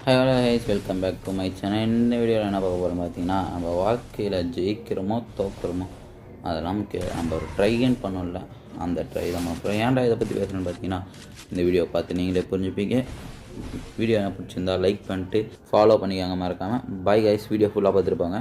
Hello guys, welcome back to my channel. இந்த வீடியோவில் என்ன பார்க்க போகிறோம் பார்த்தீங்கன்னா, நம்ம வாழ்க்கையில் ஜெயிக்கிறோமோ தோக்குறோமோ அதெல்லாம் நம்ம ஒரு ட்ரைகன் பண்ணோம்ல, அந்த ட்ரை தான். அப்புறம் ஏன்டா இதை பற்றி பேசுகிறேன்னு பார்த்தீங்கன்னா, இந்த வீடியோ பார்த்து நீங்களே புரிஞ்சுப்பீங்க. வீடியோ என்ன பிடிச்சிருந்தா லைக் பண்ணிட்டு ஃபாலோ பண்ணிக்காங்க மறக்காமல். பாய் கைஸ், வீடியோ ஃபுல்லாக பார்த்துருப்பாங்க.